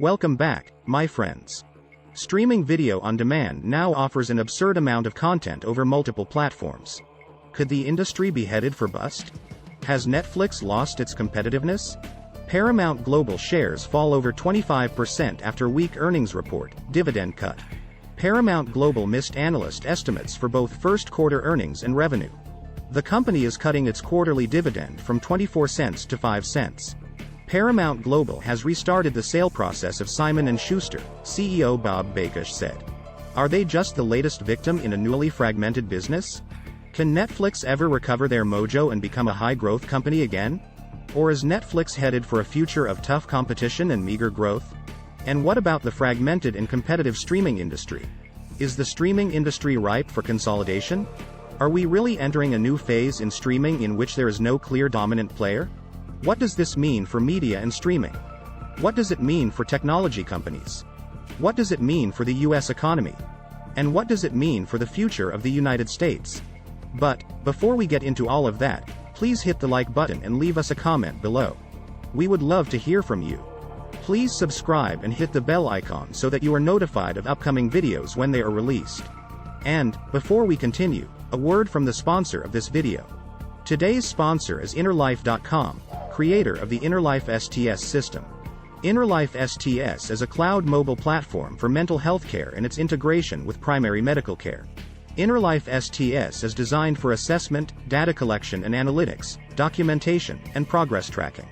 Welcome back, my friends. Streaming video on demand now offers an absurd amount of content over multiple platforms. Could the industry be headed for bust? Has Netflix lost its competitiveness? Paramount Global shares fall over 25% after weak earnings report, dividend cut. Paramount Global missed analyst estimates for both first quarter earnings and revenue. The company is cutting its quarterly dividend from 24 cents to 5 cents. Paramount Global has restarted the sale process of Simon & Schuster, CEO Bob Bakish said. Are they just the latest victim in a newly fragmented business? Can Netflix ever recover their mojo and become a high-growth company again? Or is Netflix headed for a future of tough competition and meager growth? And what about the fragmented and competitive streaming industry? Is the streaming industry ripe for consolidation? Are we really entering a new phase in streaming in which there is no clear dominant player? What does this mean for media and streaming? What does it mean for technology companies? What does it mean for the US economy? And what does it mean for the future of the United States? But, before we get into all of that, please hit the like button and leave us a comment below. We would love to hear from you. Please subscribe and hit the bell icon so that you are notified of upcoming videos when they are released. And, before we continue, a word from the sponsor of this video. Today's sponsor is InnerLife.com, creator of the InnerLife STS system. InnerLife STS is a cloud mobile platform for mental health care and its integration with primary medical care. InnerLife STS is designed for assessment, data collection and analytics, documentation, and progress tracking.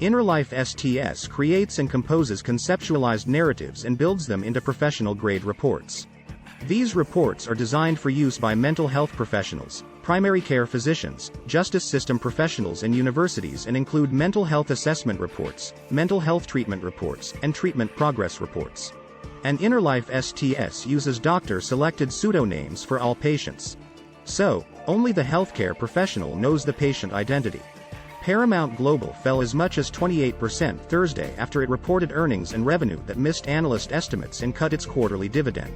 InnerLife STS creates and composes conceptualized narratives and builds them into professional-grade reports. These reports are designed for use by mental health professionals, primary care physicians, justice system professionals and universities and include mental health assessment reports, mental health treatment reports, and treatment progress reports. And InnerLife STS uses doctor-selected pseudonames for all patients. So, only the healthcare professional knows the patient identity. Paramount Global fell as much as 28% Thursday after it reported earnings and revenue that missed analyst estimates and cut its quarterly dividend.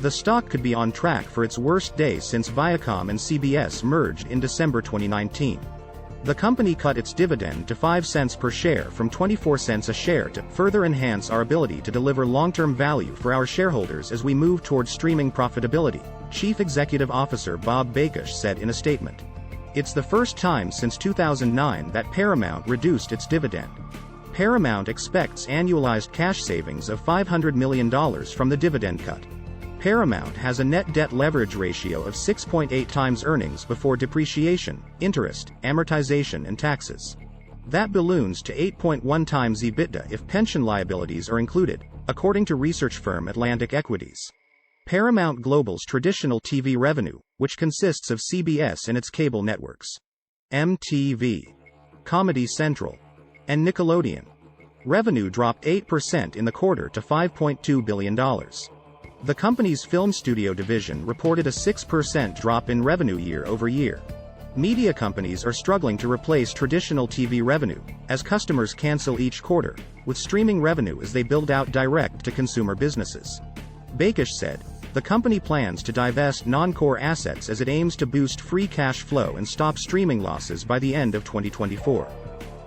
The stock could be on track for its worst day since Viacom and CBS merged in December 2019. The company cut its dividend to 5 cents per share from 24 cents a share to further enhance our ability to deliver long-term value for our shareholders as we move towards streaming profitability, Chief Executive Officer Bob Bakish said in a statement. It's the first time since 2009 that Paramount reduced its dividend. Paramount expects annualized cash savings of $500 million from the dividend cut. Paramount has a net debt leverage ratio of 6.8 times earnings before depreciation, interest, amortization and taxes. That balloons to 8.1 times EBITDA if pension liabilities are included, according to research firm Atlantic Equities. Paramount Global's traditional TV revenue, which consists of CBS and its cable networks, MTV, Comedy Central, and Nickelodeon. Revenue dropped 8% in the quarter to $5.2 billion. The company's film studio division reported a 6% drop in revenue year over year. Media companies are struggling to replace traditional TV revenue, as customers cancel each quarter, with streaming revenue as they build out direct-to-consumer businesses. Bakish said, the company plans to divest non-core assets as it aims to boost free cash flow and stop streaming losses by the end of 2024.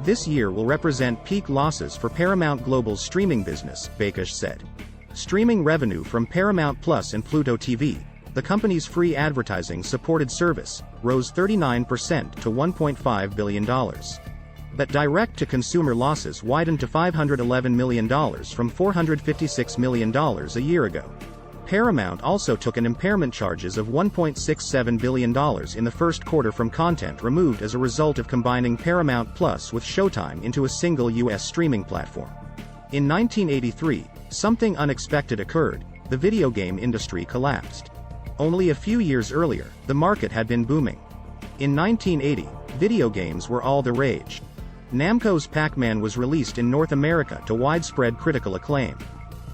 This year will represent peak losses for Paramount Global's streaming business, Bakish said. Streaming revenue from Paramount Plus and Pluto TV, the company's free advertising-supported service, rose 39% to $1.5 billion. But direct-to-consumer losses widened to $511 million from $456 million a year ago. Paramount also took an impairment charges of $1.67 billion in the first quarter from content removed as a result of combining Paramount Plus with Showtime into a single U.S. streaming platform. In 1983, something unexpected occurred: the video game industry collapsed. Only a few years earlier, the market had been booming. In 1980, video games were all the rage. Namco's Pac-Man was released in North America to widespread critical acclaim.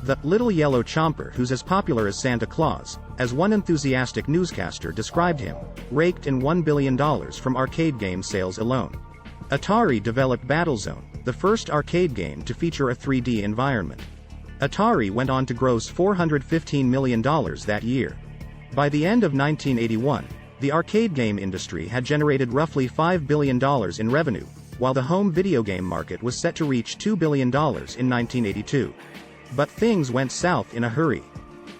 The little yellow chomper, who's as popular as Santa Claus, as one enthusiastic newscaster described him, raked in $1 billion from arcade game sales alone. Atari developed Battlezone, the first arcade game to feature a 3D environment. Atari went on to gross $415 million that year. By the end of 1981, the arcade game industry had generated roughly $5 billion in revenue, while the home video game market was set to reach $2 billion in 1982. But things went south in a hurry.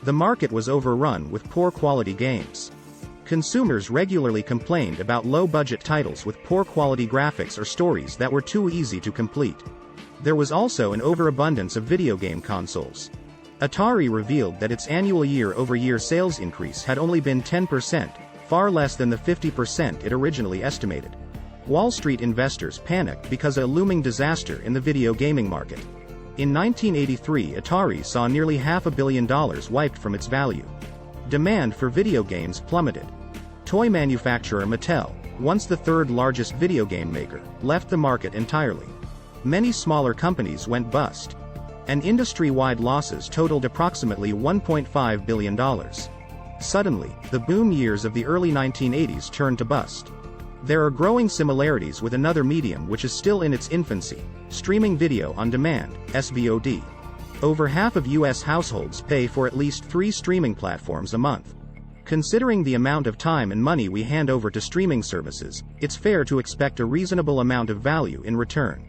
The market was overrun with poor quality games. Consumers regularly complained about low-budget titles with poor quality graphics or stories that were too easy to complete. There was also an overabundance of video game consoles. Atari revealed that its annual year-over-year sales increase had only been 10%, far less than the 50% it originally estimated. Wall Street investors panicked because of a looming disaster in the video gaming market. In 1983, Atari saw nearly $500 million wiped from its value. Demand for video games plummeted. Toy manufacturer Mattel, once the third largest video game maker, left the market entirely. Many smaller companies went bust. And industry-wide losses totaled approximately $1.5 billion. Suddenly, the boom years of the early 1980s turned to bust. There are growing similarities with another medium which is still in its infancy: streaming video on demand, SVOD. Over half of U.S. households pay for at least 3 streaming platforms a month. Considering the amount of time and money we hand over to streaming services, it's fair to expect a reasonable amount of value in return.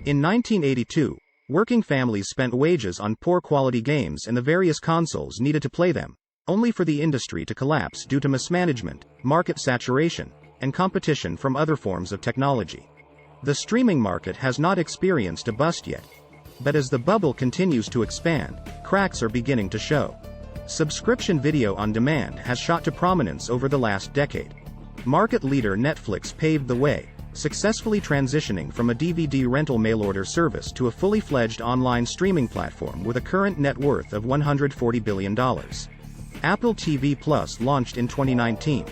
In 1982, working families spent wages on poor quality games and the various consoles needed to play them, only for the industry to collapse due to mismanagement, market saturation, and competition from other forms of technology. The streaming market has not experienced a bust yet. But as the bubble continues to expand, cracks are beginning to show. Subscription video on demand has shot to prominence over the last decade. Market leader Netflix paved the way, successfully transitioning from a DVD rental mail-order service to a fully fledged online streaming platform with a current net worth of $140 billion. Apple TV Plus launched in 2019.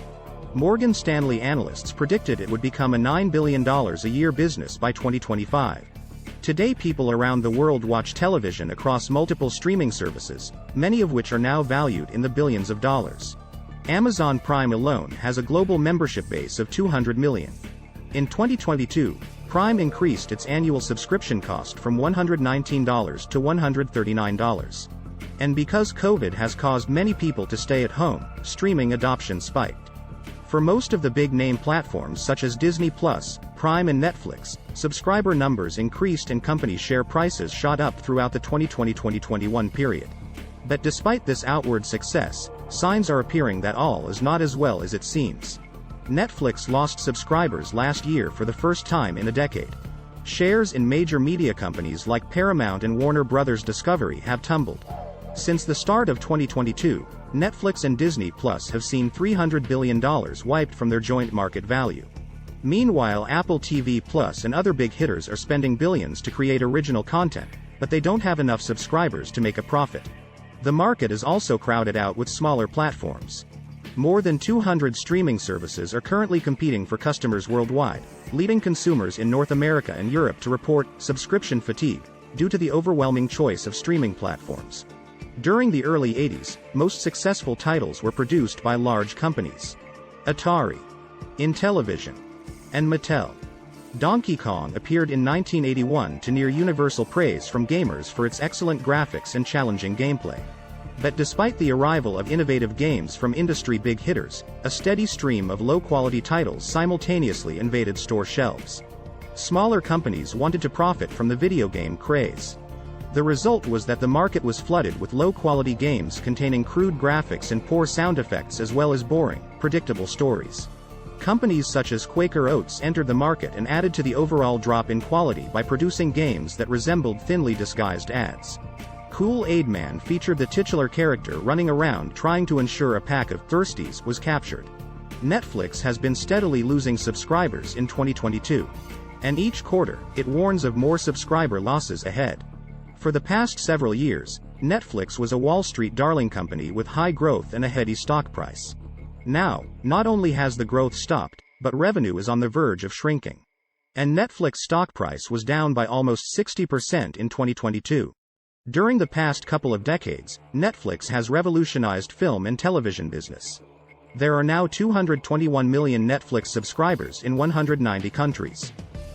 Morgan Stanley analysts predicted it would become a $9 billion a year business by 2025. Today people around the world watch television across multiple streaming services, many of which are now valued in the billions of dollars. Amazon Prime alone has a global membership base of 200 million. In 2022, Prime increased its annual subscription cost from $119 to $139. And because COVID has caused many people to stay at home, streaming adoption spiked. For most of the big-name platforms such as Disney+, Prime and Netflix, subscriber numbers increased and company share prices shot up throughout the 2020-2021 period. But despite this outward success, signs are appearing that all is not as well as it seems. Netflix lost subscribers last year for the first time in a decade. Shares in major media companies like Paramount and Warner Bros. Discovery have tumbled. Since the start of 2022, Netflix and Disney Plus have seen $300 billion wiped from their joint market value. Meanwhile, Apple TV Plus and other big hitters are spending billions to create original content, but they don't have enough subscribers to make a profit. The market is also crowded out with smaller platforms. More than 200 streaming services are currently competing for customers worldwide, leading consumers in North America and Europe to report subscription fatigue due to the overwhelming choice of streaming platforms. During the early 80s, most successful titles were produced by large companies: Atari, Intellivision, and Mattel. Donkey Kong appeared in 1981 to near universal praise from gamers for its excellent graphics and challenging gameplay. But despite the arrival of innovative games from industry big hitters, a steady stream of low-quality titles simultaneously invaded store shelves. Smaller companies wanted to profit from the video game craze. The result was that the market was flooded with low-quality games containing crude graphics and poor sound effects as well as boring, predictable stories. Companies such as Quaker Oats entered the market and added to the overall drop in quality by producing games that resembled thinly disguised ads. Kool-Aid Man featured the titular character running around trying to ensure a pack of Thirsties was captured. Netflix has been steadily losing subscribers in 2022. And each quarter, it warns of more subscriber losses ahead. For the past several years, Netflix was a Wall Street darling company with high growth and a heady stock price. Now, not only has the growth stopped, but revenue is on the verge of shrinking. And Netflix stock price was down by almost 60% in 2022. During the past couple of decades, Netflix has revolutionized film and television business. There are now 221 million Netflix subscribers in 190 countries.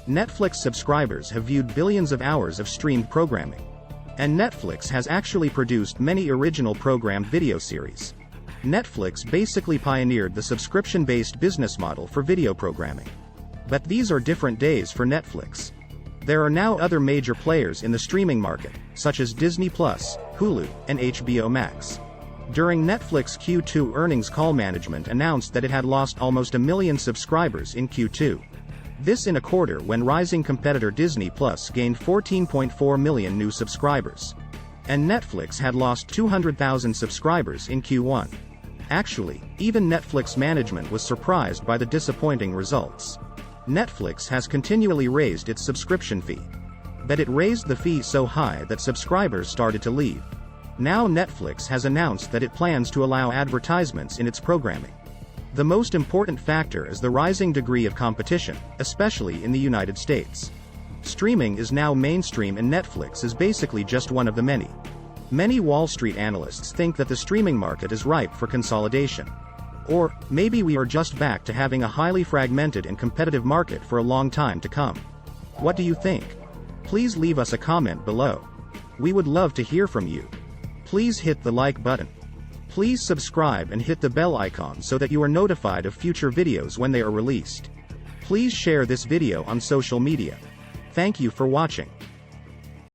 Netflix subscribers have viewed billions of hours of streamed programming. And Netflix has actually produced many original programmed video series. Netflix basically pioneered the subscription-based business model for video programming. But these are different days for Netflix. There are now other major players in the streaming market, such as Disney+, Hulu, and HBO Max. During Netflix Q2 earnings call, management announced that it had lost almost 1 million subscribers in Q2. This in a quarter when rising competitor Disney+ gained 14.4 million new subscribers. And Netflix had lost 200,000 subscribers in Q1. Actually, even Netflix management was surprised by the disappointing results. Netflix has continually raised its subscription fee. But it raised the fee so high that subscribers started to leave. Now Netflix has announced that it plans to allow advertisements in its programming. The most important factor is the rising degree of competition, especially in the United States. Streaming is now mainstream and Netflix is basically just one of the many. Many Wall Street analysts think that the streaming market is ripe for consolidation. Or, maybe we are just back to having a highly fragmented and competitive market for a long time to come. What do you think? Please leave us a comment below. We would love to hear from you. Please hit the like button. Please subscribe and hit the bell icon so that you are notified of future videos when they are released. Please share this video on social media. Thank you for watching.